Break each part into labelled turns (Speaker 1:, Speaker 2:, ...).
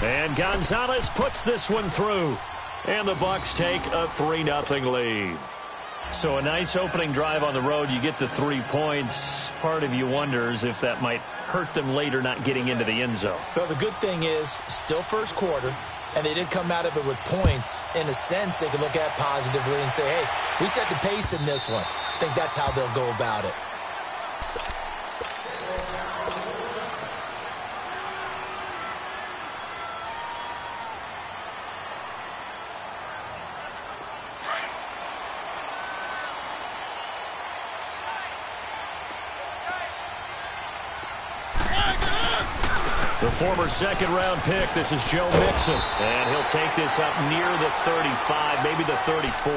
Speaker 1: And Gonzalez puts this one through. And the Bucks take a 3-0 lead. So a nice opening drive on the road. You get the 3 points. Part of you wonders if that might hurt them later not getting into the end zone.
Speaker 2: Well, the good thing is still first quarter, and they did come out of it with points. In a sense, they can look at positively and say, hey, we set the pace in this one. I think that's how they'll go about it.
Speaker 1: The former second-round pick, this is Joe Mixon. And he'll take this up near the 35, maybe the 34.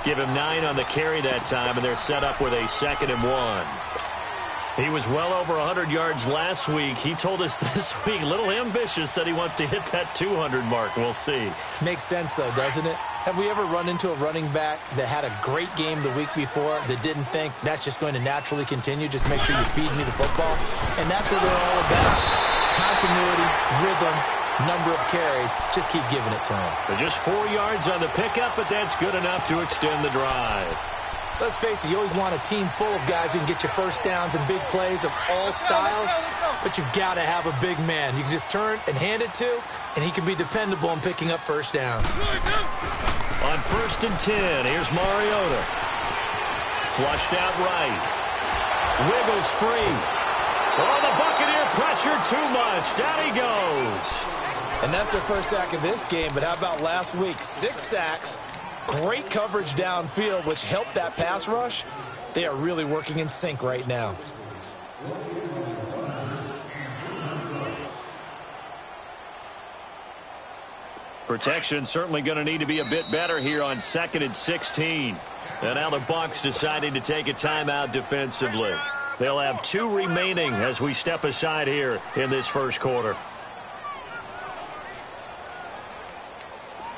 Speaker 1: Give him 9 on the carry that time, and they're set up with a 2nd and 1. He was well over 100 yards last week. He told us this week, a little ambitious, said he wants to hit that 200 mark. We'll see.
Speaker 2: Makes sense, though, doesn't it? Have we ever run into a running back that had a great game the week before that didn't think that's just going to naturally continue? Just make sure you feed me the football. And that's what they're all about. Continuity, rhythm, number of carries. Just keep giving it to him.
Speaker 1: They're just 4 yards on the pickup, but that's good enough to extend the drive.
Speaker 2: Let's face it, you always want a team full of guys who can get you first downs and big plays of all styles, but you've got to have a big man you can just turn and hand it to, and he can be dependable in picking up first downs.
Speaker 1: On 1st and 10, here's Mariota. Flushed out right. Wiggles free. Oh, the Buccaneer pressure too much. Down he goes.
Speaker 2: And that's their first sack of this game, but how about last week? 6 sacks, great coverage downfield, which helped that pass rush. They are really working in sync right now.
Speaker 1: Protection certainly going to need to be a bit better here on 2nd and 16. And now the Bucs deciding to take a timeout defensively. They'll have 2 remaining as we step aside here in this first quarter.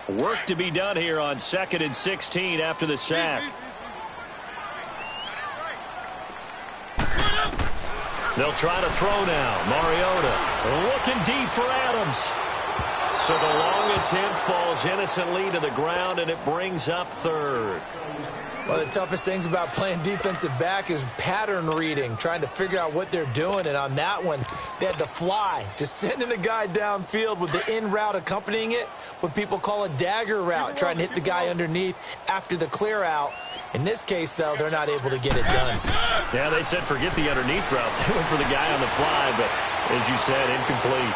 Speaker 1: Work to be done here on 2nd and 16 after the sack. They'll try to throw now. Mariota looking deep for Adams. So the long attempt falls innocently to the ground, and it brings up 3rd.
Speaker 2: One of the toughest things about playing defensive back is pattern reading, trying to figure out what they're doing. And on that one, they had to fly, just sending a guy downfield with the in route accompanying it, what people call a dagger route, trying to hit the guy underneath after the clear out. In this case, though, they're not able to get it done.
Speaker 1: Yeah, they said forget the underneath route. They went for the guy on the fly, but as you said, incomplete.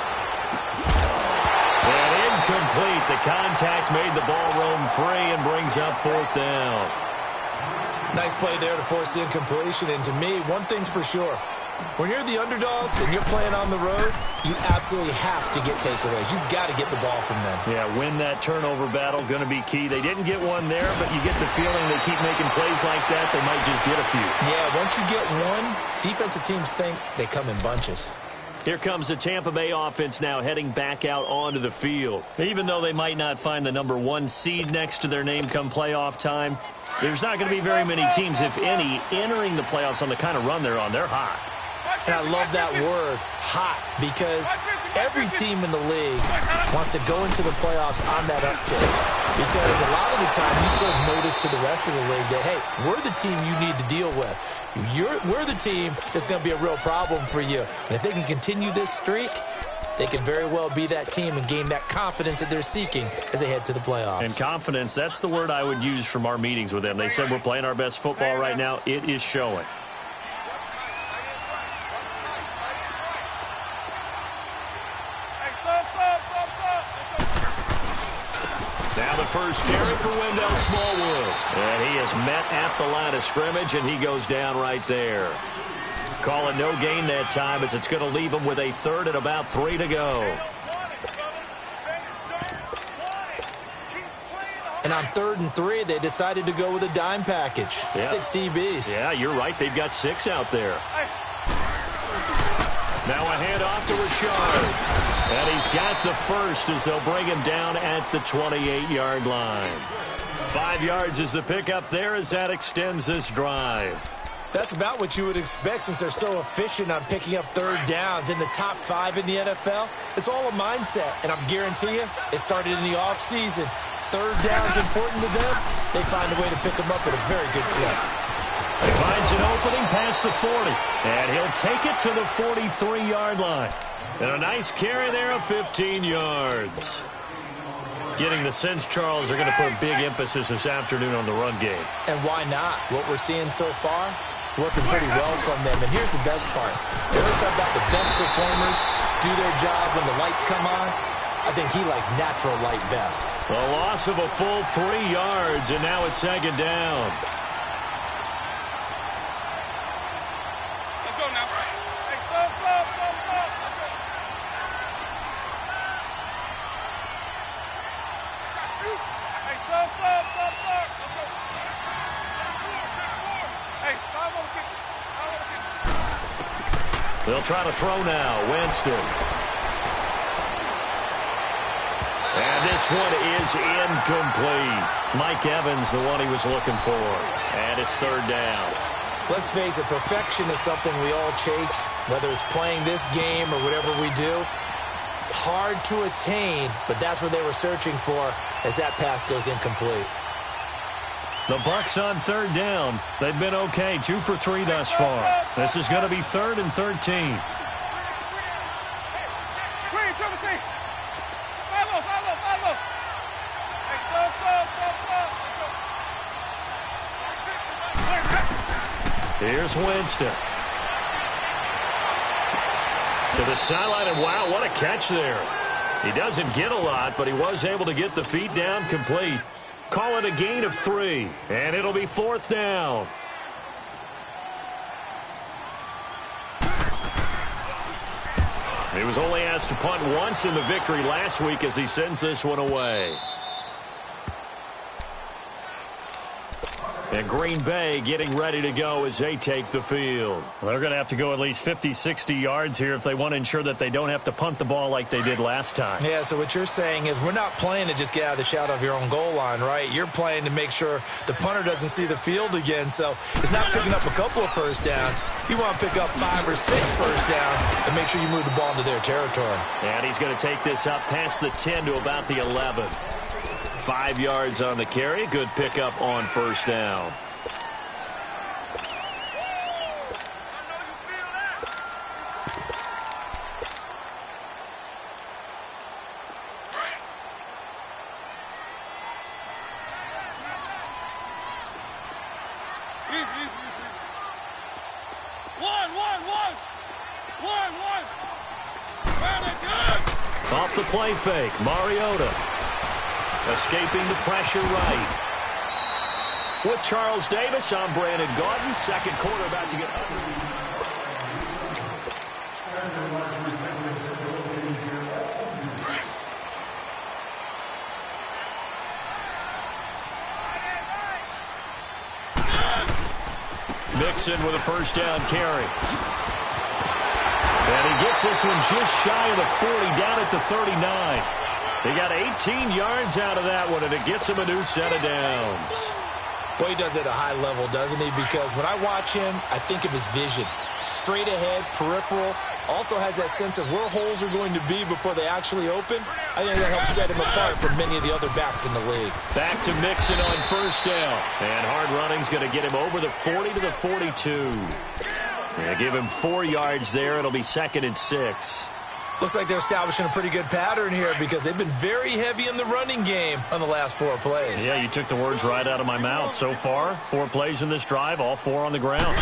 Speaker 1: And incomplete. The contact made the ball roam free and brings up 4th down.
Speaker 2: Nice play there to force the incompletion. And to me, one thing's for sure. When you're the underdogs and you're playing on the road, you absolutely have to get takeaways. You've got to get the ball from them.
Speaker 1: Yeah, win that turnover battle, going to be key. They didn't get one there, but you get the feeling they keep making plays like that, they might just get a few.
Speaker 2: Yeah, once you get one, defensive teams think they come in bunches.
Speaker 1: Here comes the Tampa Bay offense now heading back out onto the field. Even though they might not find the number 1 seed next to their name come playoff time, there's not going to be very many teams, if any, entering the playoffs on the kind of run they're on. They're hot.
Speaker 2: And I love that word, hot, because every team in the league wants to go into the playoffs on that uptick. Because a lot of the time you serve notice to the rest of the league that, hey, we're the team you need to deal with. We're the team that's going to be a real problem for you. And if they can continue this streak, they could very well be that team and gain that confidence that they're seeking as they head to the playoffs. And
Speaker 1: confidence, that's the word I would use from our meetings with them. They said we're playing our best football right now. It is showing. Now the first carry for Wendell Smallwood. And he is met at the line of scrimmage, and he goes down right there. Call it no gain that time as it's going to leave him with a 3rd and about 3 to go.
Speaker 2: And on 3rd and 3, they decided to go with a dime package. Yeah. 6 DBs.
Speaker 1: Yeah, you're right. They've got 6 out there. Now a handoff to Rashard. And he's got the first as they'll bring him down at the 28-yard line. 5 yards is the pickup there as that extends this drive.
Speaker 2: that's about what you would expect since they're so efficient on picking up third downs in the top 5 in the NFL. It's all a mindset, and I'm guarantee you it started in the offseason. Third down's important to them. They find a way to pick them up at a very good clip.
Speaker 1: He finds an opening past the 40, and he'll take it to the 43-yard line. And a nice carry there of 15 yards. Getting the sense, Charles, they're going to put big emphasis this afternoon on the run game.
Speaker 2: And why not? What we're seeing so far is working pretty well from them. And here's the best part. They always have got the best performers do their job when the lights come on. I think he likes natural light best.
Speaker 1: A loss of a full 3 yards, and now it's second down.
Speaker 3: Let's go now. Hey, stop. Hey, stop. Hey,
Speaker 1: They'll try to throw now. Winston. And this one is incomplete. Mike Evans, the one he was looking for. And it's third down.
Speaker 2: Let's face it, perfection is something we all chase, whether it's playing this game or whatever we do. Hard to attain, but that's what they were searching for as that pass goes incomplete.
Speaker 1: The Bucs on third down. They've been okay, 2 for 3 thus far. This is going to be 3rd and 13. Here's Winston. To the sideline, and wow, what a catch there. He doesn't get a lot, but he was able to get the feet down complete. Call it a gain of 3, and it'll be 4th down. He was only asked to punt once in the victory last week as he sends this one away. And Green Bay getting ready to go as they take the field. Well, they're going to have to go at least 50, 60 yards here if they want to ensure that they don't have to punt the ball like they did last time.
Speaker 2: Yeah, so what you're saying is we're not playing to just get out of the shadow of your own goal line, right? You're playing to make sure the punter doesn't see the field again. So it's not picking up a couple of first downs. You want to pick up 5 or 6 first downs and make sure you move the ball into their territory.
Speaker 1: And he's going to take this up past the 10 to about the 11. 5 yards on the carry. Good pickup on first down. Off the play fake, Mariota. Escaping the pressure right. With Charles Davis, I'm Brandon Gaudin. Second quarter about to get underway. Mixon with a first down carry. And he gets this one just shy of the 40, down at the 39. He got 18 yards out of that one, and it gets him a new set of downs.
Speaker 2: Well, he does it at a high level, doesn't he? Because when I watch him, I think of his vision. Straight ahead, peripheral. Also has that sense of where holes are going to be before they actually open. I think that helps set him apart from many of the other backs in the league.
Speaker 1: Back to Mixon on first down. And hard running's going to get him over the 40 to the 42. They give him 4 yards there. It'll be 2nd and 6.
Speaker 2: Looks like they're establishing a pretty good pattern here because they've been very heavy in the running game on the last 4 plays.
Speaker 1: Yeah, you took the words right out of my mouth. So far, 4 plays in this drive, all 4 on the ground.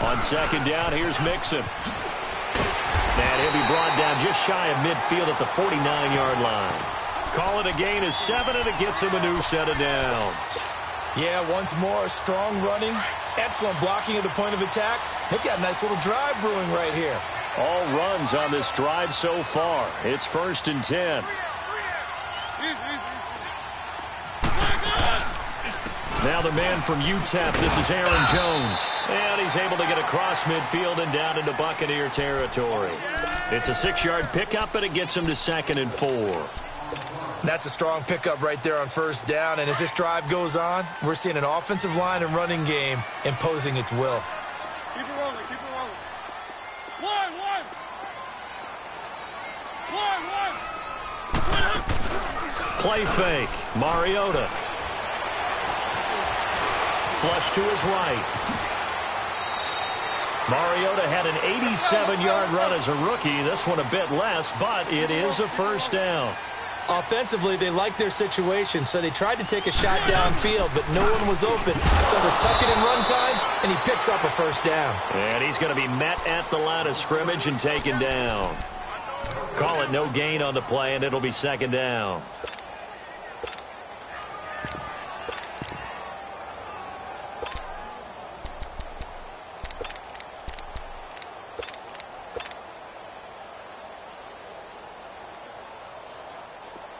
Speaker 1: On second down, here's Mixon. And he'll be brought down just shy of midfield at the 49-yard line. Call it a gain of 7, and it gets him a new set of downs.
Speaker 2: Yeah, once more, strong running, excellent blocking at the point of attack. They've got a nice little drive brewing right here.
Speaker 1: All runs on this drive so far. It's 1st and 10. Now the man from UTEP, this is Aaron Jones. And he's able to get across midfield and down into Buccaneer territory. It's a 6-yard pickup, and it gets him to 2nd and 4.
Speaker 2: That's a strong pickup right there on first down, and as this drive goes on, we're seeing an offensive line and running game imposing its will.
Speaker 3: Keep it rolling, keep it rolling. One.
Speaker 1: Play fake. Mariota. Flush to his right. Mariota had an 87-yard run as a rookie. This one a bit less, but it is a first down.
Speaker 2: Offensively, they liked their situation, so they tried to take a shot downfield, but no one was open. So it was tuck it in run time, and he picks up a first down.
Speaker 1: And he's going to be met at the line of scrimmage and taken down. Call it no gain on the play, and it'll be second down.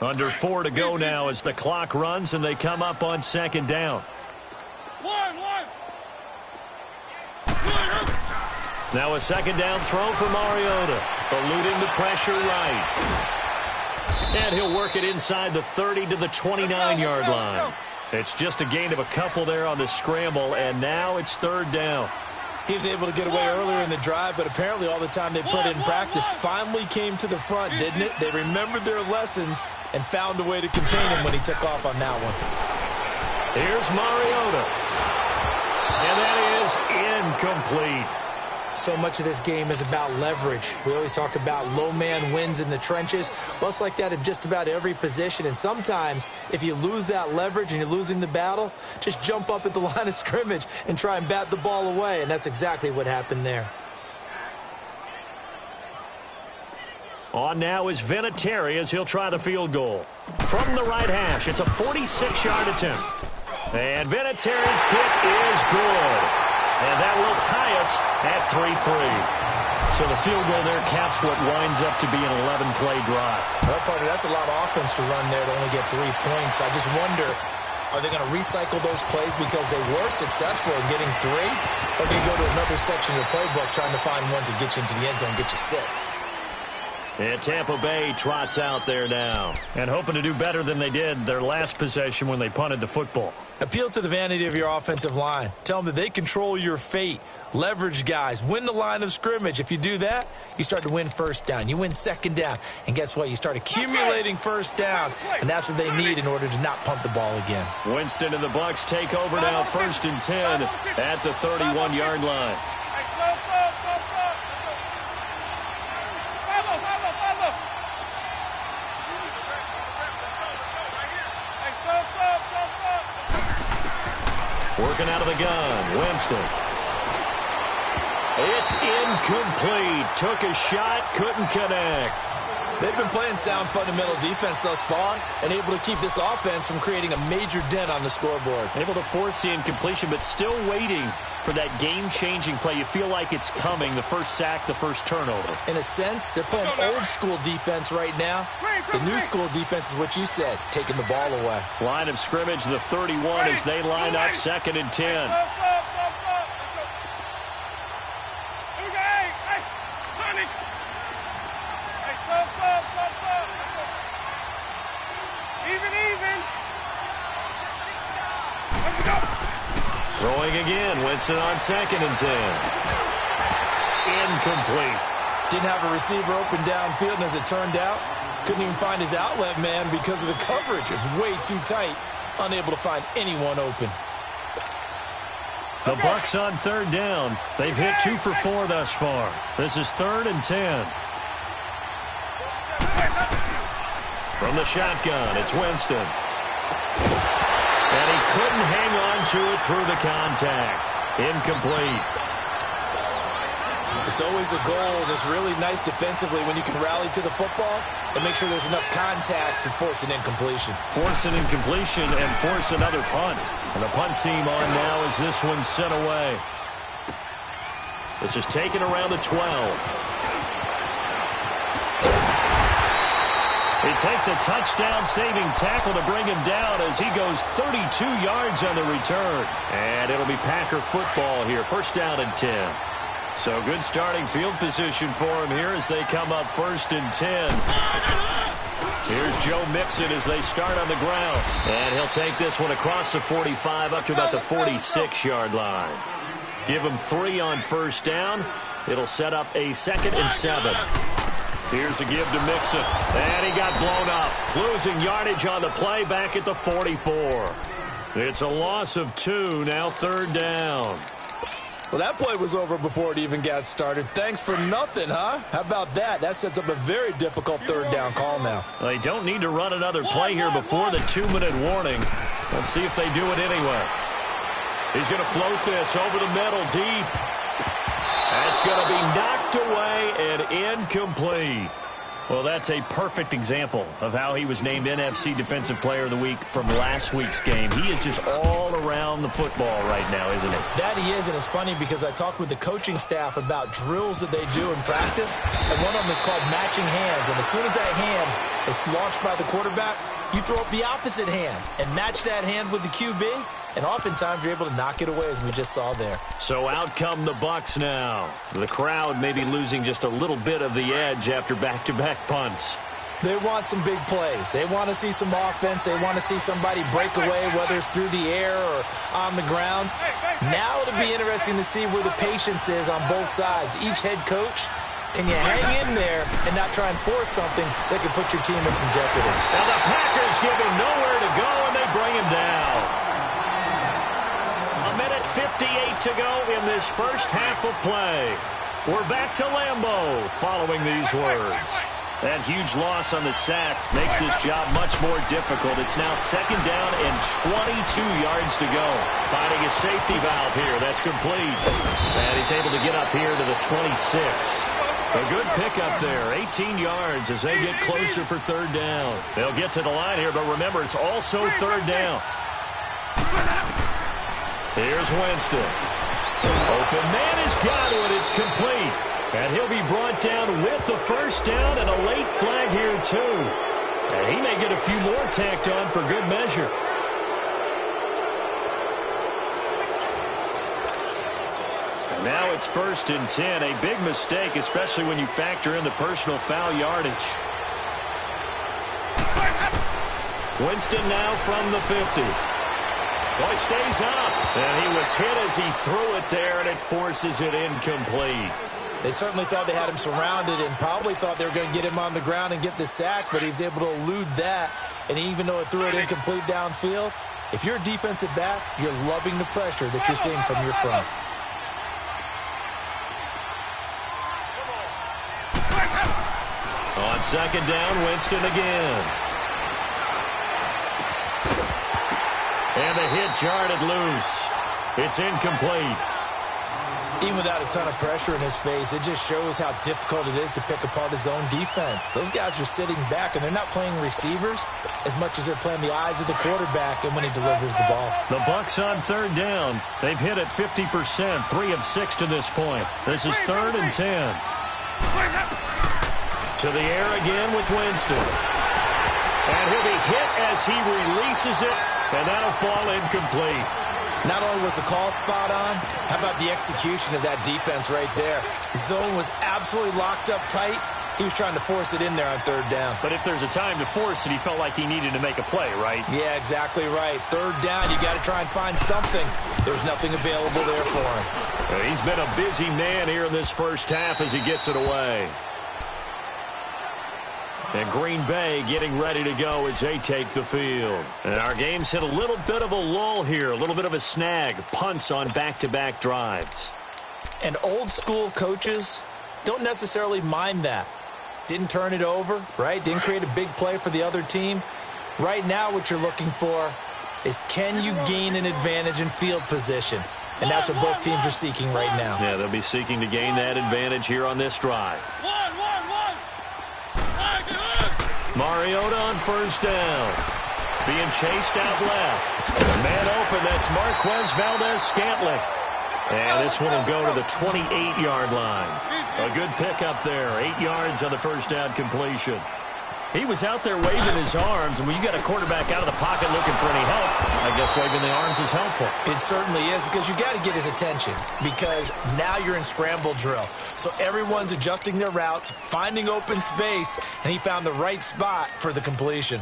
Speaker 1: Under 4 to go now as the clock runs and they come up on second down. Now a second down throw for Mariota. Eluding the pressure right. And he'll work it inside the 30 to the 29-yard line. It's just a gain of a couple there on the scramble, and now it's third down.
Speaker 2: He was able to get away earlier in the drive, but apparently all the time they put in practice finally came to the front, didn't it? They remembered their lessons and found a way to contain him when he took off on that one.
Speaker 1: Here's Mariota. And that is incomplete.
Speaker 2: So much of this game is about leverage. We always talk about low man wins in the trenches. Well, it's like that in just about every position. And sometimes, if you lose that leverage and you're losing the battle, just jump up at the line of scrimmage and try and bat the ball away. And that's exactly what happened there.
Speaker 1: On now is Vinatieri as he'll try the field goal. From the right hash, it's a 46-yard attempt. And Vinatieri's kick is good. And that will tie us at 3-3. So the field goal there caps what winds up to be an 11-play drive.
Speaker 2: Well, partner, that's a lot of offense to run there to only get 3 points. I just wonder, are they going to recycle those plays because they were successful in getting 3? Or do you go to another section of the playbook trying to find ones that get you into the end zone and get you 6?
Speaker 1: And Tampa Bay trots out there now. And hoping to do better than they did their last possession when they punted the football.
Speaker 2: Appeal to the vanity of your offensive line. Tell them that they control your fate. Leverage guys. Win the line of scrimmage. If you do that, you start to win first down. You win second down. And guess what? You start accumulating first downs. And that's what they need in order to not punt the ball again.
Speaker 1: Winston and the Bucs take over now, 1st and 10 at the 31-yard line. Working out of the gun, Winston. It's incomplete. Took a shot, couldn't connect.
Speaker 2: They've been playing sound fundamental defense thus far and able to keep this offense from creating a major dent on the scoreboard.
Speaker 1: Able to force the incompletion, but still waiting for that game-changing play. You feel like it's coming, the first sack, the first turnover.
Speaker 2: In a sense, they're playing old-school defense right now. The new-school defense is what you said, taking the ball away.
Speaker 1: Line of scrimmage, the 31 as they line up 2nd and 10. Throwing again, Winston on 2nd and 10. Incomplete.
Speaker 2: Didn't have a receiver open downfield, and as it turned out, couldn't even find his outlet man because of the coverage. It was way too tight, unable to find anyone open.
Speaker 1: The Bucs on 3rd down. They've hit 2 for 4 thus far. This is 3rd and 10. From the shotgun, it's Winston. And he couldn't hang on to it through the contact. Incomplete.
Speaker 2: It's always a goal, and it's really nice defensively when you can rally to the football and make sure there's enough contact to force an incompletion.
Speaker 1: Force an incompletion and force another punt. And the punt team on now as this one's sent away. This is taken around the 12. He takes a touchdown-saving tackle to bring him down as he goes 32 yards on the return. And it'll be Packer football here, 1st down and 10. So good starting field position for him here as they come up 1st and 10. Here's Joe Mixon as they start on the ground. And he'll take this one across the 45 up to about the 46-yard line. Give him 3 on first down. It'll set up a 2nd and 7. Here's a give to Mixon. And he got blown up. Losing yardage on the play back at the 44. It's a loss of 2, now 3rd down.
Speaker 2: Well, that play was over before it even got started. Thanks for nothing, huh? How about that? That sets up a very difficult 3rd down call now.
Speaker 1: They don't need to run another play here before the 2-minute warning. Let's see if they do it anyway. He's going to float this over the middle deep. That's going to be knocked away and incomplete. Well, that's a perfect example of how he was named NFC Defensive Player of the Week from last week's game. He is just all around the football right now, isn't he?
Speaker 2: That he is, and it's funny because I talked with the coaching staff about drills that they do in practice, and one of them is called matching hands. And as soon as that hand is launched by the quarterback, you throw up the opposite hand and match that hand with the QB, and oftentimes you're able to knock it away, as we just saw there.
Speaker 1: So out come the Bucs now. The crowd may be losing just a little bit of the edge after back-to-back punts.
Speaker 2: They want some big plays. They want to see some offense. They want to see somebody break away, whether it's through the air or on the ground. Now it'll be interesting to see where the patience is on both sides. Each head coach, can you hang in there and not try and force something that could put your team in some jeopardy?
Speaker 1: Now the Packers give him nowhere to go, and they bring him down. 58 to go in this first half of play. We're back to Lambeau following these words. That huge loss on the sack makes this job much more difficult. It's now 2nd down and 22 yards to go. Finding a safety valve here. That's complete. And he's able to get up here to the 26. A good pickup there. 18 yards as they get closer for 3rd down. They'll get to the line here, but remember, it's also 3rd down. Here's Winston. Open man has got it. It's complete. And he'll be brought down with the first down and a late flag here, too. And he may get a few more tacked on for good measure. And now it's 1st and 10. A big mistake, especially when you factor in the personal foul yardage. Winston now from the 50. Boy, stays up, and he was hit as he threw it there, and it forces it incomplete.
Speaker 2: They certainly thought they had him surrounded and probably thought they were going to get him on the ground and get the sack, but he was able to elude that, and even though it threw it incomplete downfield, if you're a defensive back, you're loving the pressure that you're seeing from your front.
Speaker 1: On 2nd down, Winston again. And the hit jarred loose. It's incomplete.
Speaker 2: Even without a ton of pressure in his face, it just shows how difficult it is to pick apart his own defense. Those guys are sitting back, and they're not playing receivers as much as they're playing the eyes of the quarterback and when he delivers the ball.
Speaker 1: The Bucs on 3rd down. They've hit it 50%, 3 of 6 to this point. This is 3rd and 10. To the air again with Winston. And he'll be hit as he releases it. And that'll fall incomplete.
Speaker 2: Not only was the call spot on, how about the execution of that defense right there? Zone was absolutely locked up tight. He was trying to force it in there on 3rd down.
Speaker 1: But if there's a time to force it, he felt like he needed to make a play, right?
Speaker 2: Yeah, exactly right. 3rd down, you got to try and find something. There's nothing available there for him.
Speaker 1: He's been a busy man here in this first half as he gets it away. And Green Bay getting ready to go as they take the field. And our game's hit a little bit of a lull here, a little bit of a snag. Punts on back-to-back drives.
Speaker 2: And old-school coaches don't necessarily mind that. Didn't turn it over, right? Didn't create a big play for the other team. Right now what you're looking for is, can you gain an advantage in field position? And that's what both teams are seeking right now.
Speaker 1: Yeah, they'll be seeking to gain that advantage here on this drive. Mariota on 1st down. Being chased out left. Man open, that's Marquez Valdez-Scantling. And this one will go to the 28-yard line. A good pickup there. 8 yards on the first down completion. He was out there waving his arms, and when you got a quarterback out of the pocket looking for any help, I guess waving the arms is helpful.
Speaker 2: It certainly is, because you got to get his attention, because now you're in scramble drill. So everyone's adjusting their routes, finding open space, and he found the right spot for the completion.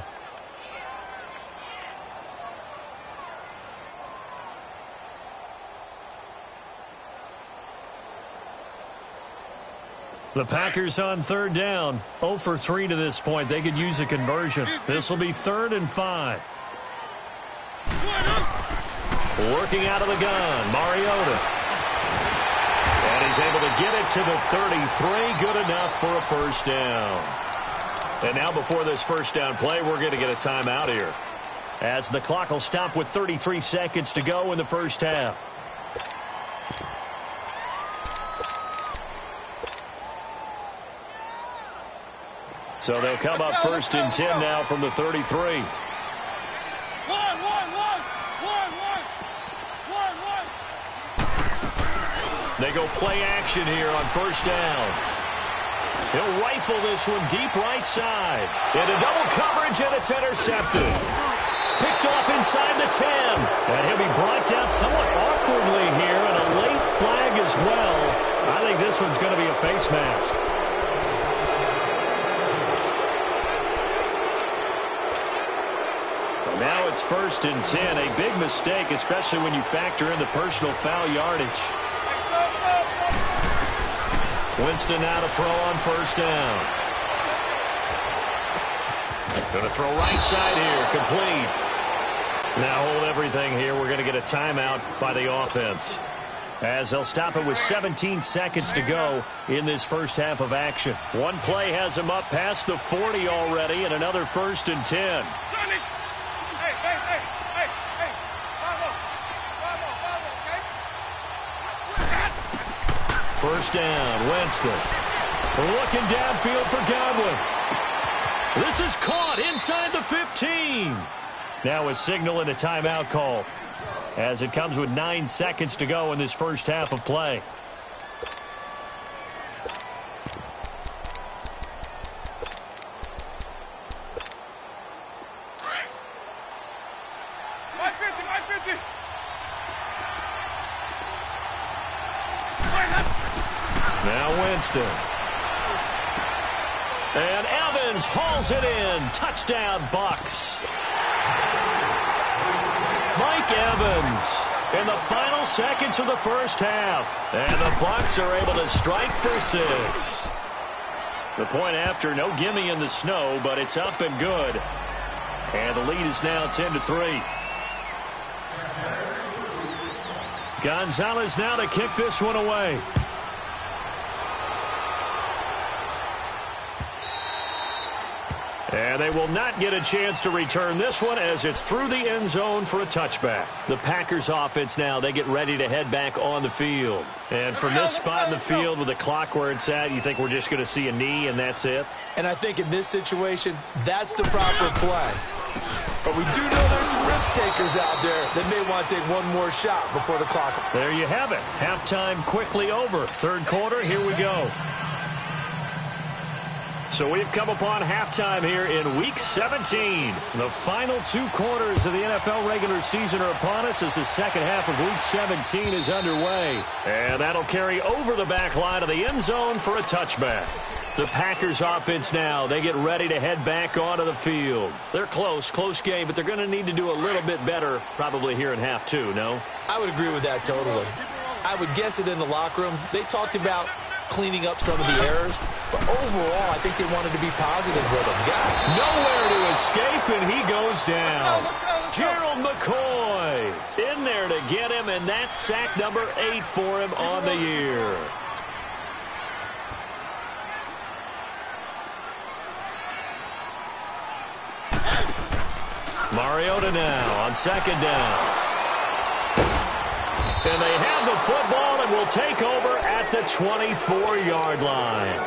Speaker 1: The Packers on third down. 0 for 3 to this point. They could use a conversion. This will be 3rd and 5. Working out of the gun, Mariota. And he's able to get it to the 33. Good enough for a first down. And now before this first down play, we're going to get a timeout here, as the clock will stop with 33 seconds to go in the first half. So they'll come up 1st and 10 now from the 33. They go play action here on first down. He'll rifle this one deep right side. Into double coverage, and it's intercepted. Picked off inside the 10. And he'll be brought down somewhat awkwardly here, and a late flag as well. I think this one's going to be a face mask. Now it's 1st and 10. A big mistake, especially when you factor in the personal foul yardage. Winston now to throw on first down. Going to throw right side here, complete. Now hold everything here. We're going to get a timeout by the offense, as they'll stop it with 17 seconds to go in this first half of action. One play has him up past the 40 already, and another 1st and 10. First down, Winston. Looking downfield for Godwin. This is caught inside the 15. Now a signal and a timeout call, as it comes with 9 seconds to go in this first half of play. Now Winston. And Evans hauls it in. Touchdown, Bucs. Mike Evans in the final seconds of the first half. And the Bucs are able to strike for 6. The point after, no gimme in the snow, but it's up and good. And the lead is now 10-3. Gonzalez now to kick this one away. And they will not get a chance to return this one, as it's through the end zone for a touchback. The Packers offense now, they get ready to head back on the field. And from this spot in the field with the clock where it's at, you think we're just going to see a knee and that's it?
Speaker 2: And I think in this situation, that's the proper play. But we do know there's some risk takers out there that may want to take one more shot before the clock.
Speaker 1: There you have it. Halftime quickly over. Third quarter, here we go. So we've come upon halftime here in Week 17. The final 2 quarters of the NFL regular season are upon us, as the second half of Week 17 is underway. And that'll carry over the back line of the end zone for a touchback. The Packers offense now, they get ready to head back onto the field. They're close game, but they're going to need to do a little bit better probably here in half 2, no?
Speaker 2: I would agree with that totally. I would guess it in the locker room. They talked about cleaning up some of the errors, but overall, I think they wanted to be positive with him.
Speaker 1: Nowhere to escape, and he goes down. Gerald McCoy in there to get him, and that's sack number 8 for him on the year. Mariota now on second down. And they have the football and will take over at the 24-yard line.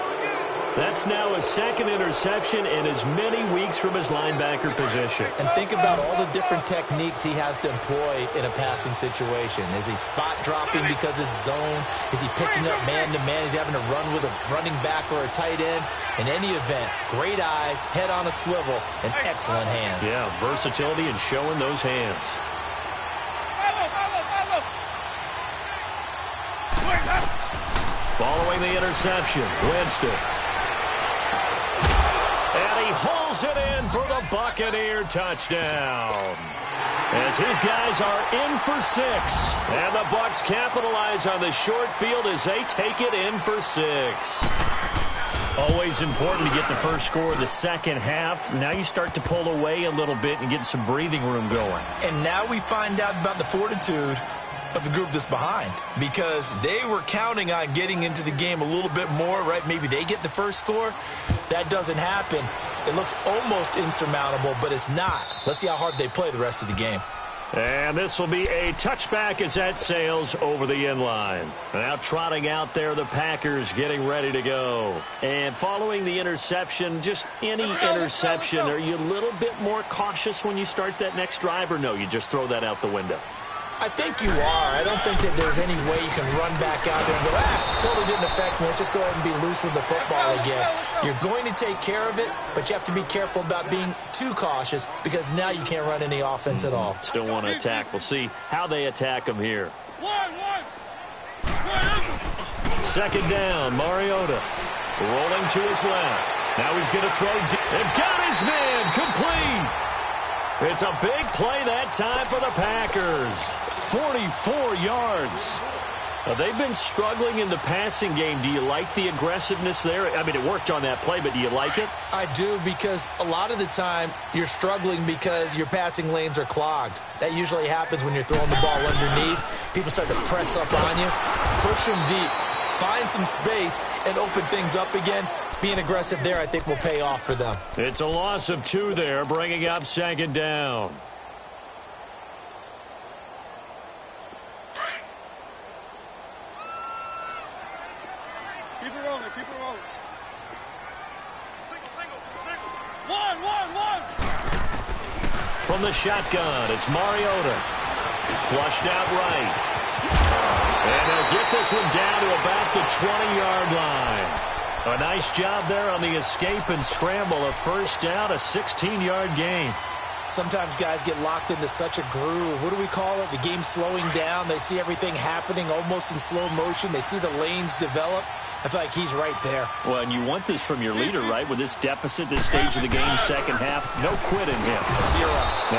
Speaker 1: That's now his second interception in as many weeks from his linebacker position.
Speaker 2: And think about all the different techniques he has to employ in a passing situation. Is he spot dropping because it's zone? Is he picking up man-to-man? Is he having to run with a running back or a tight end? In any event, great eyes, head on a swivel, and excellent hands.
Speaker 1: Yeah, versatility and showing those hands. Following the interception, Winston. And he hauls it in for the Buccaneer touchdown. As his guys are in for 6. And the Bucs capitalize on the short field as they take it in for 6. Always important to get the first score of the second half. Now you start to pull away a little bit and get some breathing room going.
Speaker 2: And now we find out about the fortitude of the group that's behind, because they were counting on getting into the game a little bit more, right? Maybe they get the first score. That doesn't happen. It looks almost insurmountable, but it's not. Let's see how hard they play the rest of the game.
Speaker 1: And this will be a touchback as that sails over the end line. Now trotting out there, the Packers getting ready to go. And following the interception, just any interception, are you a little bit more cautious when you start that next drive, or no, you just throw that out the window?
Speaker 2: I think you are. I don't think that there's any way you can run back out there and go, totally didn't affect me. Let's just go ahead and be loose with the football again. You're going to take care of it, but you have to be careful about being too cautious, because now you can't run any offense at all.
Speaker 1: Still want to attack. We'll see how they attack them here. Second down, Mariota rolling to his left. Now he's going to throw deep. And got his man complete. It's a big play that time for the Packers. 44 yards. They've been struggling in the passing game. Do you like the aggressiveness there? I mean, it worked on that play, but do you like it?
Speaker 2: I do, because a lot of the time you're struggling because your passing lanes are clogged. That usually happens when you're throwing the ball underneath. People start to press up on you. Push them deep. Find some space and open things up again. Being aggressive there, I think, will pay off for them.
Speaker 1: It's a loss of 2 there, bringing up second down.
Speaker 3: Keep it rolling, keep it rolling. Single. One.
Speaker 1: From the shotgun, it's Mariota. Flushed out right. And they'll get this one down to about the 20-yard line. A nice job there on the escape and scramble. A first down, a 16-yard gain.
Speaker 2: Sometimes guys get locked into such a groove. What do we call it? The game's slowing down. They see everything happening almost in slow motion. They see the lanes develop. I feel like he's right there.
Speaker 1: Well, and you want this from your leader, right? With this deficit, this stage of the game, second half, no quit in him.
Speaker 2: 0.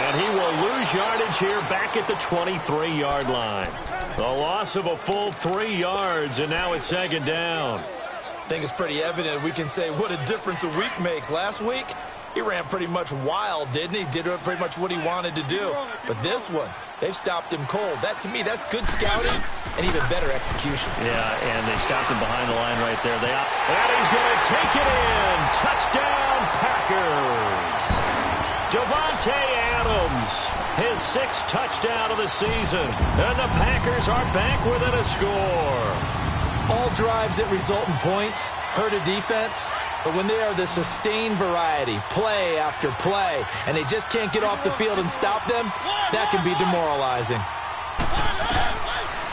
Speaker 1: And he will lose yardage here back at the 23-yard line. The loss of a full 3 yards, and now it's second down.
Speaker 2: I think it's pretty evident. We can say what a difference a week makes. Last week, he ran pretty much wild, didn't he? Did pretty much what he wanted to do. But this one, they've stopped him cold. That, to me, that's good scouting and even better execution.
Speaker 1: Yeah, and they stopped him behind the line right there. And he's going to take it in. Touchdown, Packers. Davante Adams, his 6th touchdown of the season. And the Packers are back within a score.
Speaker 2: All drives that result in points hurt a defense, but when they are the sustained variety, play after play, and they just can't get off the field and stop them, that can be demoralizing.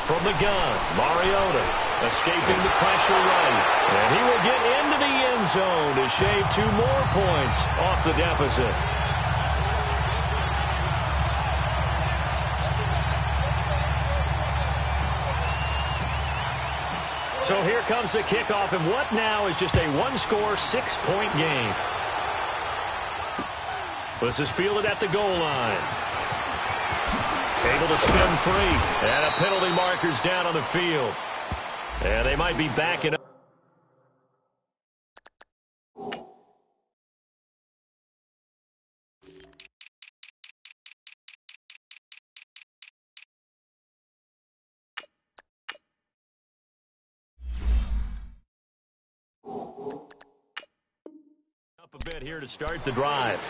Speaker 1: From the gun, Mariota escaping the pressure right, and he will get into the end zone to shave 2 more points off the deficit. So here comes the kickoff, and what now is just a 1-score, 6-point game. This is fielded at the goal line. Able to spin free, and a penalty marker's down on the field. And they might be backing up. Up a bit here to start the drive.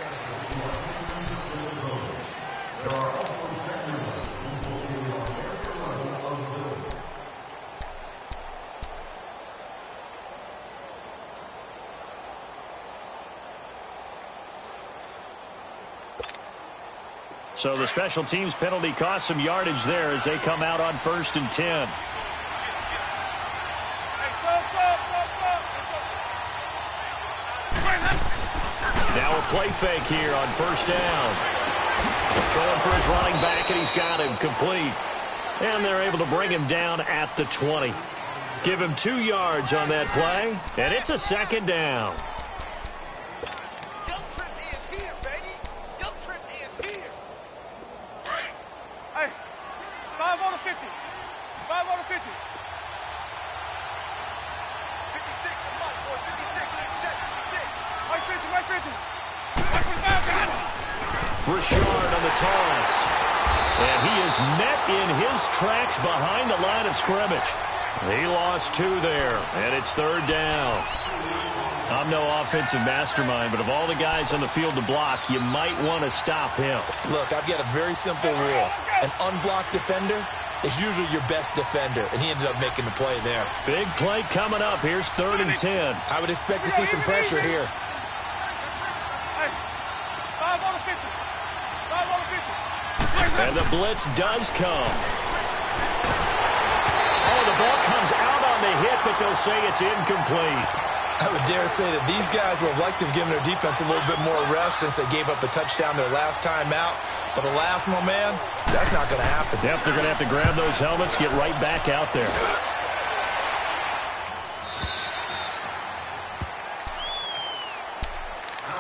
Speaker 1: So the special teams penalty cost some yardage there as they come out on 1st and 10. Now a play fake here on 1st down. Throwing for his running back, and he's got him complete. And they're able to bring him down at the 20. Give him 2 yards on that play, and it's a 2nd down.
Speaker 3: Hey, 5 on the 50. 5 on the 50. 56, come on, boy, 56, check, 56. Right 50, right 50. Right 55, got it.
Speaker 1: Richard on the toss. And he is met in his tracks behind the line of scrimmage. He lost 2 there, and it's 3rd down. I'm no offensive mastermind, but of all the guys on the field to block, you might want to stop him.
Speaker 2: Look, I've got a very simple rule. An unblocked defender is usually your best defender, and he ended up making the play there.
Speaker 1: Big play coming up. Here's 3rd and 10.
Speaker 2: I would expect to see some pressure here.
Speaker 3: Hey, 5 on the 50. 5 on the 50.
Speaker 1: And the blitz does come. Oh, the ball comes out on the hit, but they'll say it's incomplete.
Speaker 2: I would dare say that these guys would have liked to have given their defense a little bit more rest since they gave up a touchdown their last time out. But alas, my man, that's not going to happen.
Speaker 1: Yep, they're going to have to grab those helmets, get right back out there.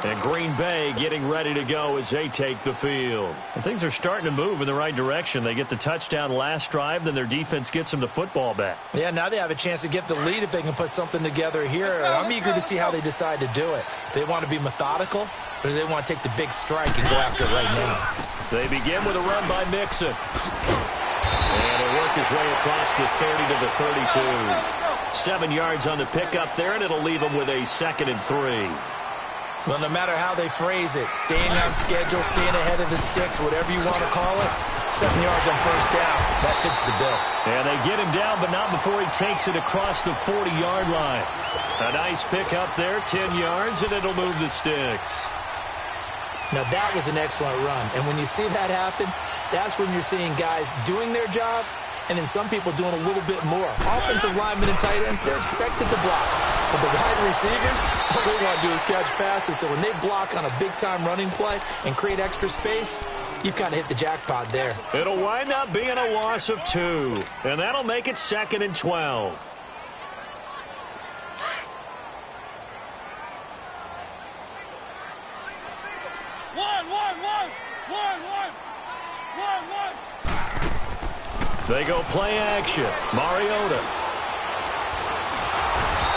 Speaker 1: And Green Bay getting ready to go as they take the field. And things are starting to move in the right direction. They get the touchdown last drive, then their defense gets them the football back.
Speaker 2: Yeah, now they have a chance to get the lead if they can put something together here. I'm eager to see how they decide to do it. Do they want to be methodical, or do they want to take the big strike and go after it right now?
Speaker 1: They begin with a run by Mixon. And he'll work his way across the 30 to the 32. 7 yards on the pickup there, and it'll leave him with a 2nd and 3.
Speaker 2: Well, no matter how they phrase it, staying on schedule, staying ahead of the sticks, whatever you want to call it, 7 yards on 1st down, that fits the bill.
Speaker 1: And they get him down, but not before he takes it across the 40-yard line. A nice pick up there, 10 yards, and it'll move the sticks.
Speaker 2: Now, that was an excellent run. And when you see that happen, that's when you're seeing guys doing their job and then some people doing a little bit more. Offensive linemen and tight ends, they're expected to block. But the wide receivers, all they want to do is catch passes. So when they block on a big-time running play and create extra space, you've kind of hit the jackpot there.
Speaker 1: It'll wind up being a loss of 2. And that'll make it 2nd and 12. They go play action. Mariota.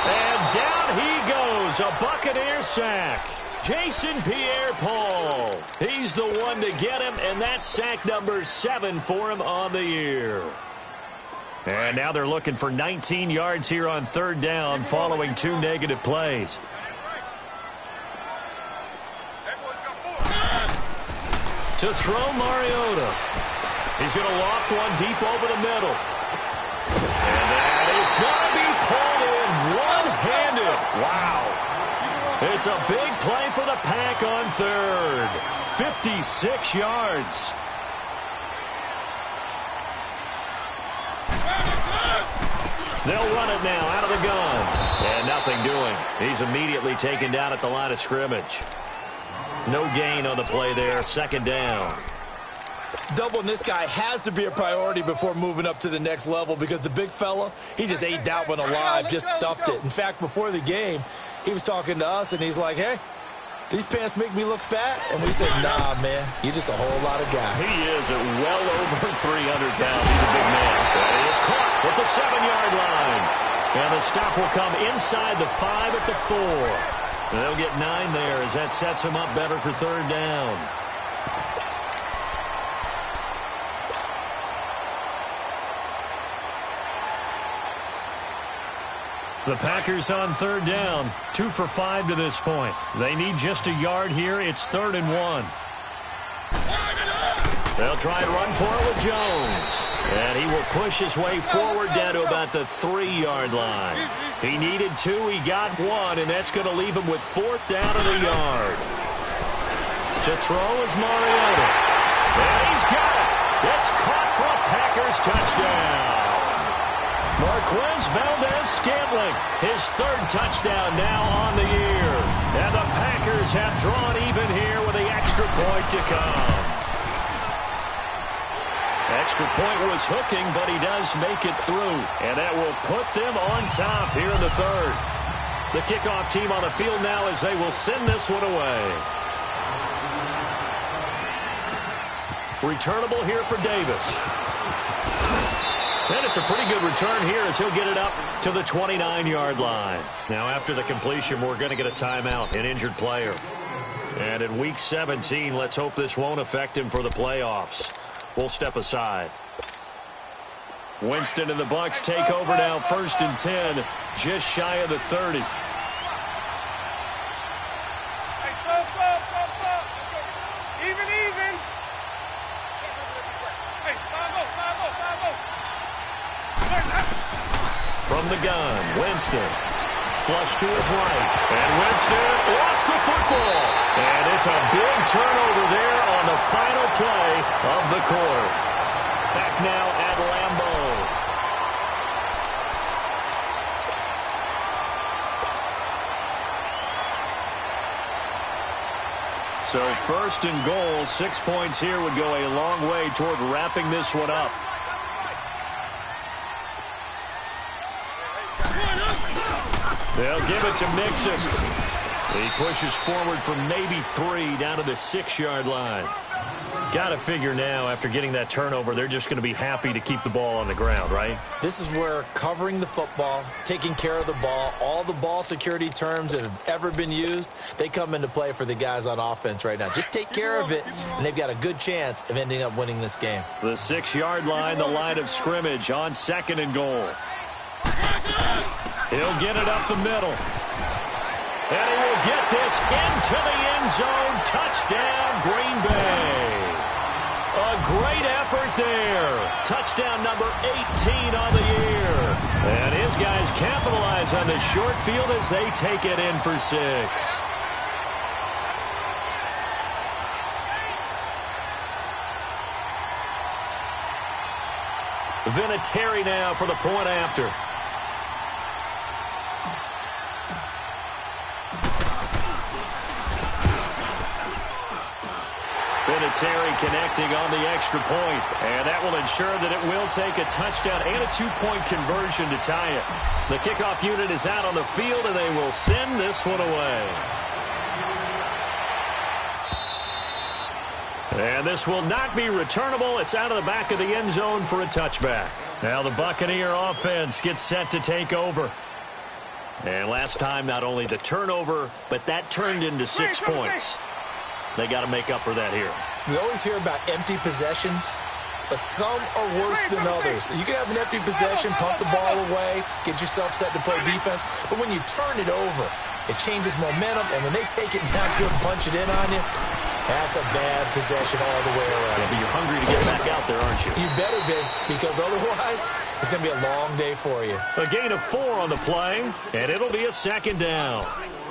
Speaker 1: And down he goes. A Buccaneer sack. Jason Pierre-Paul. He's the one to get him, and that's sack number 7 for him on the year. And now they're looking for 19 yards here on 3rd down following 2 negative plays. To throw Mariota. He's going to loft one deep over the middle. And that is going to be pulled in one-handed. Wow. It's a big play for the Pack on 3rd. 56 yards. They'll run it now out of the gun. And nothing doing. He's immediately taken down at the line of scrimmage. No gain on the play there. 2nd down.
Speaker 2: Doubling this guy has to be a priority before moving up to the next level because the big fella, he just ate that one alive, just stuffed it. In fact, before the game, he was talking to us, and he's like, hey, these pants make me look fat? And we said, nah, man, you're just a whole lot of guy.
Speaker 1: He is at well over 300 pounds. He's a big man. And he is caught at the 7-yard line. And the stop will come inside the 5 at the 4. And they'll get 9 there as that sets him up better for 3rd down. The Packers on 3rd down, 2 for 5 to this point. They need just a yard here. It's 3rd and 1. They'll try and run for it with Jones. And he will push his way forward down to about the 3-yard line. He needed 2, he got 1, and that's going to leave him with 4th down and a yard. To throw is Mariota. And he's got it. It's caught for a Packers touchdown. Marquez Valdez-Scantling, his third touchdown now on the year. And the Packers have drawn even here with the extra point to come. Extra point was hooking, but he does make it through. And that will put them on top here in the third. The kickoff team on the field now as they will send this one away. Returnable here for Davis. And it's a pretty good return here as he'll get it up to the 29-yard line. Now, after the completion, we're going to get a timeout, an injured player. And in Week 17, let's hope this won't affect him for the playoffs. We'll step aside. Winston and the Bucs take over now, 1st and 10, just shy of the 30. From the gun, Winston. Flush to his right. And Winston lost the football. And it's a big turnover there on the final play of the quarter. Back now at Lambeau. So 1st and goal, 6 points here would go a long way toward wrapping this one up. They'll give it to Mixon. He pushes forward for maybe 3 down to the 6-yard line. Got to figure now, after getting that turnover, they're just going to be happy to keep the ball on the ground, right?
Speaker 2: This is where covering the football, taking care of the ball, all the ball security terms that have ever been used, they come into play for the guys on offense right now. Just take care of it, and they've got a good chance of ending up winning this game.
Speaker 1: The 6-yard line, the line of scrimmage on 2nd and goal. He'll get it up the middle. And he will get this into the end zone. Touchdown, Green Bay. A great effort there. Touchdown number 18 on the year. And his guys capitalize on the short field as they take it in for 6. Vinatieri now for the point after. Vinatieri connecting on the extra point, and that will ensure that it will take a touchdown and a 2-point conversion to tie it. The kickoff unit is out on the field, and they will send this one away. And this will not be returnable. It's out of the back of the end zone for a touchback. Now the Buccaneer offense gets set to take over. And last time, not only the turnover, but that turned into 6 points. They got to make up for that here.
Speaker 2: We always hear about empty possessions, but some are worse than others. You can have an empty possession, pump the ball away, get yourself set to play defense, but when you turn it over, it changes momentum, and when they take it downfield and punch it in on you, that's a bad possession all the way around.
Speaker 1: Yeah, but you're hungry to get back out there, aren't you?
Speaker 2: You better be, because otherwise, it's going to be a long day for you.
Speaker 1: A gain of 4 on the play, and it'll be a 2nd down.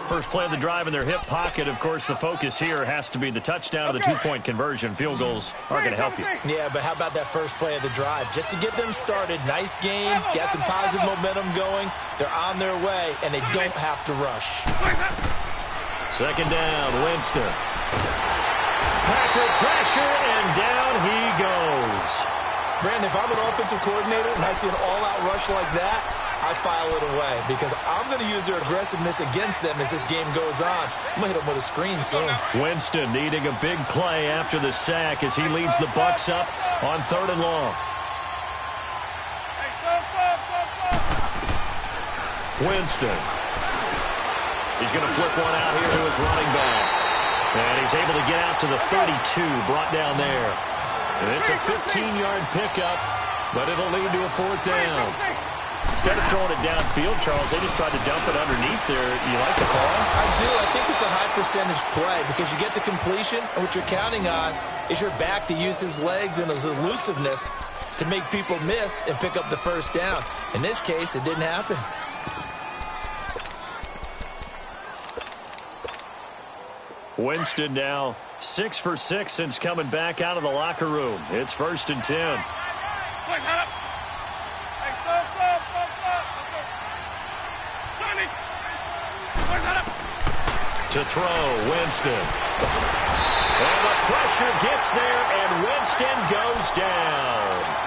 Speaker 1: First play of the drive in their hip pocket. Of course, the focus here has to be the touchdown or the 2-point conversion. Field goals are going to help you.
Speaker 2: Yeah, but how about that first play of the drive? Just to get them started, nice game, got some positive momentum going. They're on their way, and they don't have to rush.
Speaker 1: 2nd down, Winston. Packer pressure, and down he goes.
Speaker 2: Brandon, if I'm an offensive coordinator and I see an all-out rush like that, I file it away because I'm going to use their aggressiveness against them as this game goes on. I'm going to hit them with a screen soon. Winston
Speaker 1: needing a big play after the sack as he leads the Bucs up on 3rd and long. Winston. He's going to flip one out here to his running back. And he's able to get out to the 32, brought down there. And it's a 15-yard pickup, but it'll lead to a 4th down. Instead of throwing it downfield, Charles, they just tried to dump it underneath there. You like the call?
Speaker 2: I do. I think it's a high-percentage play because you get the completion, and what you're counting on is your back to use his legs and his elusiveness to make people miss and pick up the 1st down. In this case, it didn't happen.
Speaker 1: Winston now 6 for 6 since coming back out of the locker room. It's 1st and 10.
Speaker 3: Hey, stop. Let's go. Johnny.
Speaker 1: To throw, Winston. And the pressure gets there, and Winston goes down.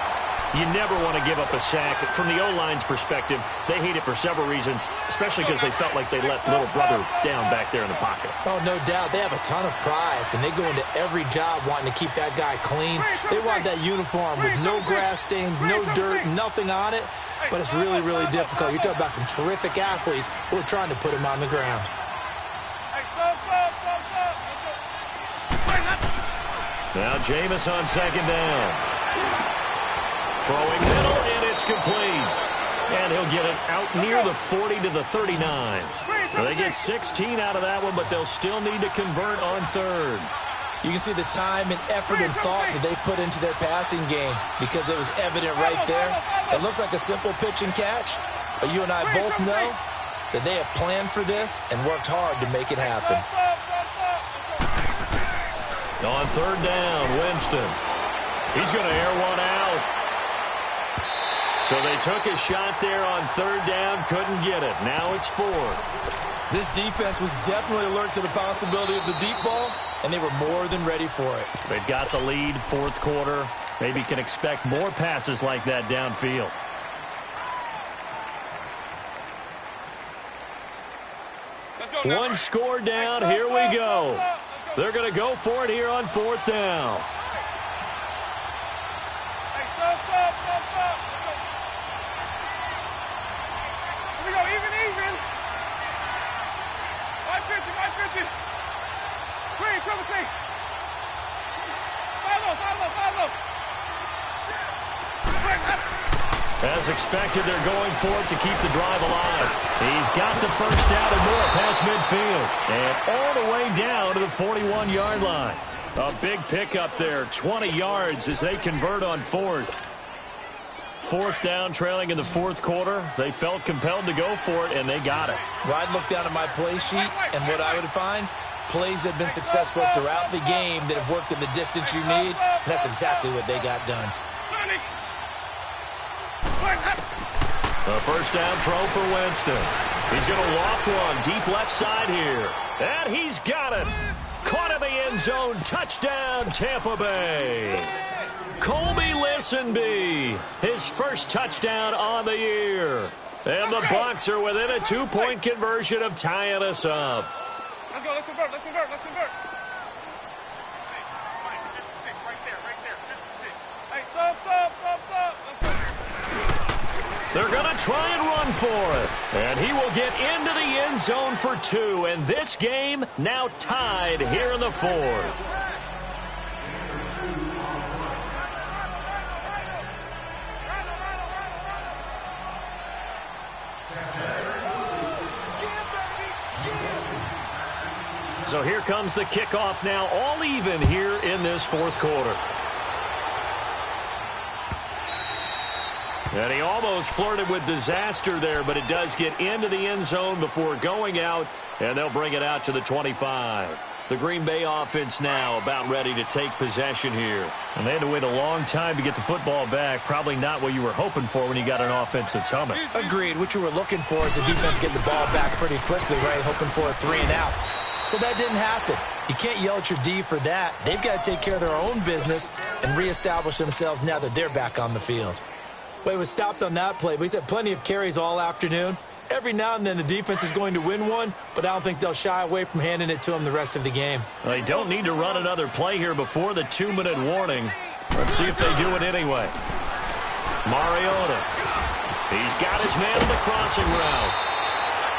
Speaker 1: You never want to give up a sack. From the O-line's perspective, they hate it for several reasons, especially because they felt like they let little brother down back there in the pocket.
Speaker 2: Oh, no doubt. They have a ton of pride, and they go into every job wanting to keep that guy clean. They want that uniform with no grass stains, no dirt, nothing on it. But it's really, really difficult. You're talking about some terrific athletes who are trying to put him on the ground.
Speaker 1: Now Jameis on 2nd down. Throwing middle, and it's complete. And he'll get it out near the 40 to the 39. So they get 16 out of that one, but they'll still need to convert on 3rd.
Speaker 2: You can see the time and effort and thought that they put into their passing game because it was evident right there. It looks like a simple pitch and catch, but you and I both know that they have planned for this and worked hard to make it happen.
Speaker 1: On 3rd down, Winston. He's going to air one out. So they took a shot there on 3rd down, couldn't get it. Now it's 4th.
Speaker 2: This defense was definitely alert to the possibility of the deep ball, and they were more than ready for it.
Speaker 1: They've got the lead, 4th quarter. Maybe can expect more passes like that downfield. One score down, here we go. They're going to go for it here on 4th down.
Speaker 3: Here we go, even. 550. Green, triple C. 5 low.
Speaker 1: As expected, they're going for it to keep the drive alive. He's got the 1st down and more past midfield. And all the way down to the 41-yard line. A big pickup there, 20 yards as they convert on 4th. 4th down, trailing in the 4th quarter. They felt compelled to go for it, and they got it.
Speaker 2: Well, I'd look down at my play sheet, and what I would find, plays that have been successful throughout the game that have worked in the distance you need, and that's exactly what they got done.
Speaker 1: A 1st down throw for Winston. He's going to loft one deep left side here. And he's got it. Caught in the end zone. Touchdown, Tampa Bay. Colby Listenby, his 1st touchdown on the year. And the Bucs are within a 2-point conversion of tying us up.
Speaker 3: Let's go, let's convert. 56, right there, 56. Hey, sub. Let's go.
Speaker 1: They're going to try and run for it. And he will get into the end zone for 2. And this game now tied here in the 4th. So here comes the kickoff now, all even here in this 4th quarter. And he almost flirted with disaster there, but it does get into the end zone before going out, and they'll bring it out to the 25. The Green Bay offense now about ready to take possession here. And they had to wait a long time to get the football back. Probably not what you were hoping for when you got an offense that's humming.
Speaker 2: Agreed. What you were looking for is the defense getting the ball back pretty quickly, right? Hoping for a 3 and out. So that didn't happen. You can't yell at your D for that. They've got to take care of their own business and reestablish themselves now that they're back on the field. Well, he was stopped on that play, but he's had plenty of carries all afternoon. Every now and then the defense is going to win one, but I don't think they'll shy away from handing it to him the rest of the game.
Speaker 1: They don't need to run another play here before the 2-minute warning. Let's see if they do it anyway. Mariota. He's got his man on the crossing route.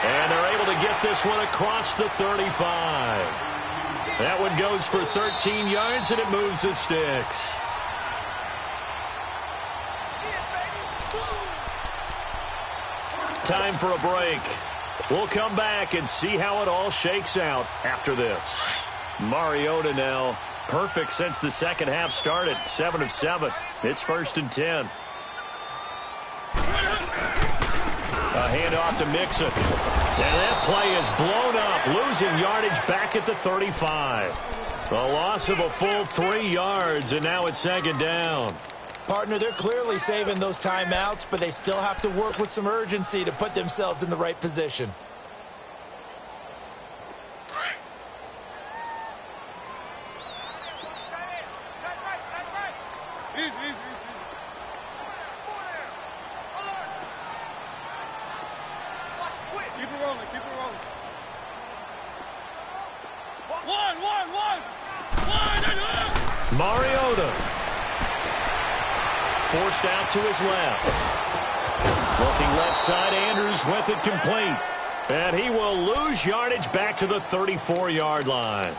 Speaker 1: And they're able to get this one across the 35. That one goes for 13 yards, and it moves the sticks. Time for a break. We'll come back and see how it all shakes out after this. Mariota now perfect since the second half started. 7 of 7. It's 1st and 10. A handoff to Mixon. And that play is blown up, losing yardage back at the 35. A loss of a full 3 yards, and now it's second down.
Speaker 2: Partner, they're clearly saving those timeouts, but they still have to work with some urgency to put themselves in the right position.
Speaker 1: Mariota forced out to his left. Looking left side, Andrews with it complete. And he will lose yardage back to the 34-yard line.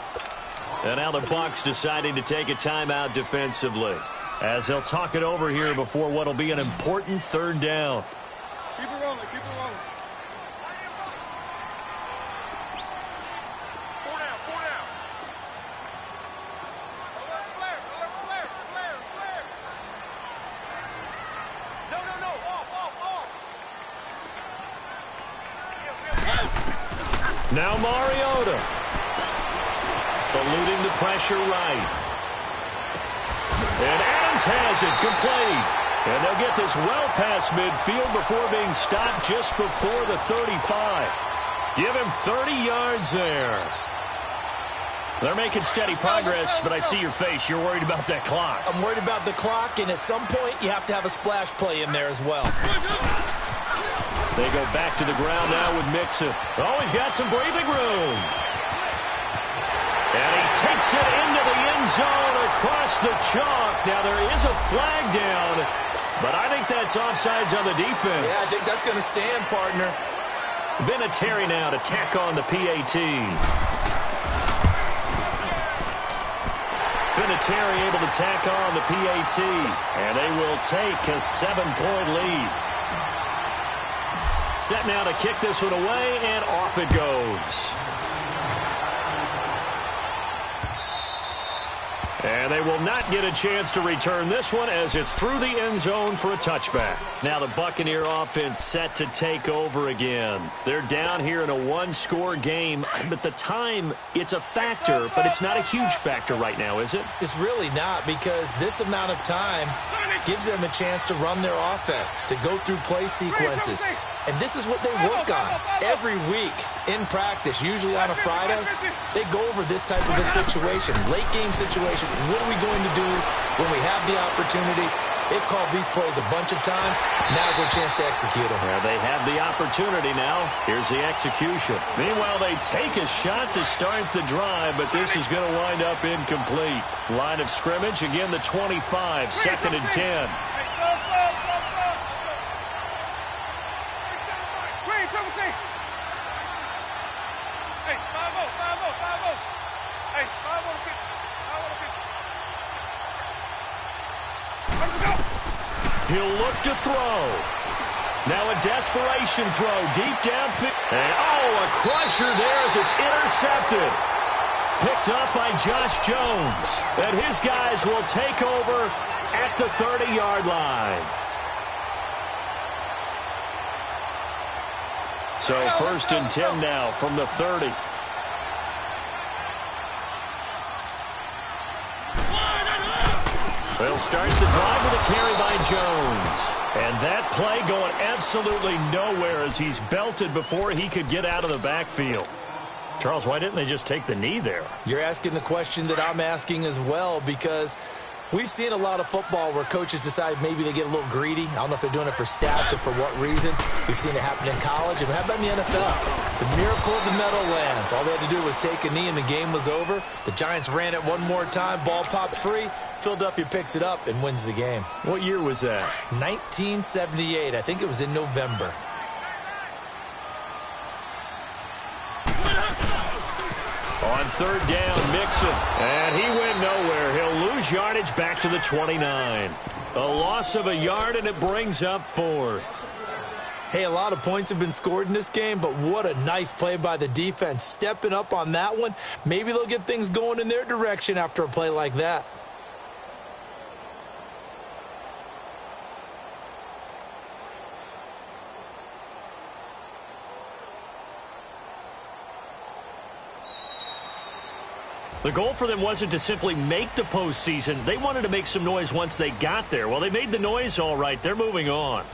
Speaker 1: And now the Bucs deciding to take a timeout defensively, as they'll talk it over here before what will be an important third down.
Speaker 3: Keep it rolling, keep it rolling. Four down. Alert flare. No, off.
Speaker 1: Now Mariota eluding the pressure right. And Adams has it complete. And they'll get this well past midfield before being stopped just before the 35. Give him 30 yards there. They're making steady progress, but I see your face. You're worried about that clock.
Speaker 2: I'm worried about the clock, and at some point you have to have a splash play in there as well.
Speaker 1: They go back to the ground now with Mixon. Oh, he's got some breathing room. And he takes it into the end zone across the chalk. Now there is a flag down, but I think that's offsides on the defense.
Speaker 2: Yeah, I think that's going to stand, partner.
Speaker 1: Vinatieri now to tack on the PAT. Vinatieri able to tack on the PAT, and they will take a 7-point lead. Set now to kick this one away, and off it goes. And they will not get a chance to return this one as it's through the end zone for a touchback. Now the Buccaneer offense set to take over again. They're down here in a one-score game, but the time, it's a factor, but it's not a huge factor right now, is it?
Speaker 2: It's really not, because this amount of time gives them a chance to run their offense, to go through play sequences. And this is what they work on every week in practice, usually on a Friday. They go over this type of a situation, late game situation. What are we going to do when we have the opportunity? They've called these plays a bunch of times. Now's their chance to execute them.
Speaker 1: Well, they have the opportunity now. Here's the execution. Meanwhile, they take a shot to start the drive, but this is going to wind up incomplete. Line of scrimmage, again, the 25, 2nd and 10. He'll look to throw. Now a desperation throw deep downfield. And a crusher there as it's intercepted. Picked up by Josh Jones. And his guys will take over at the 30-yard line. So 1st and 10 now from the 30. They'll start the drive with a carry by Jones. And that play going absolutely nowhere as he's belted before he could get out of the backfield. Charles, why didn't they just take the knee there?
Speaker 2: You're asking the question that I'm asking as well, because we've seen a lot of football where coaches decide maybe they get a little greedy. I don't know if they're doing it for stats or for what reason. We've seen it happen in college. And how about in the NFL? The miracle of the Meadowlands. All they had to do was take a knee and the game was over. The Giants ran it one more time. Ball popped free. Philadelphia picks it up and wins the game.
Speaker 1: What year was that?
Speaker 2: 1978. I think it was in November.
Speaker 1: On 3rd down, Mixon. And he went nowhere. He'll lose yardage back to the 29. A loss of a yard, and it brings up 4th.
Speaker 2: Hey, a lot of points have been scored in this game, but what a nice play by the defense. Stepping up on that one. Maybe they'll get things going in their direction after a play like that.
Speaker 1: The goal for them wasn't to simply make the postseason. They wanted to make some noise once they got there. Well, they made the noise all right. They're moving on.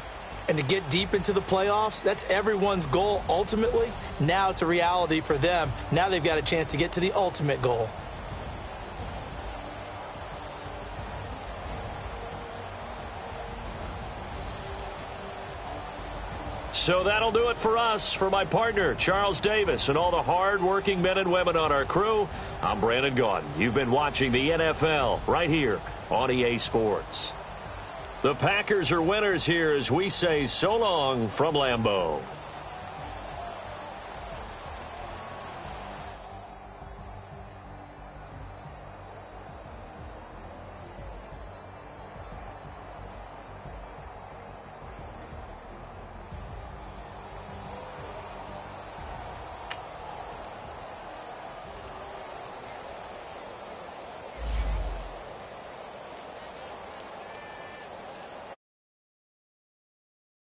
Speaker 2: And to get deep into the playoffs, that's everyone's goal ultimately. Now it's a reality for them. Now they've got a chance to get to the ultimate goal.
Speaker 1: So that'll do it for us. For my partner, Charles Davis, and all the hard-working men and women on our crew, I'm Brandon Gaudin. You've been watching the NFL right here on EA Sports. The Packers are winners here as we say so long from Lambeau.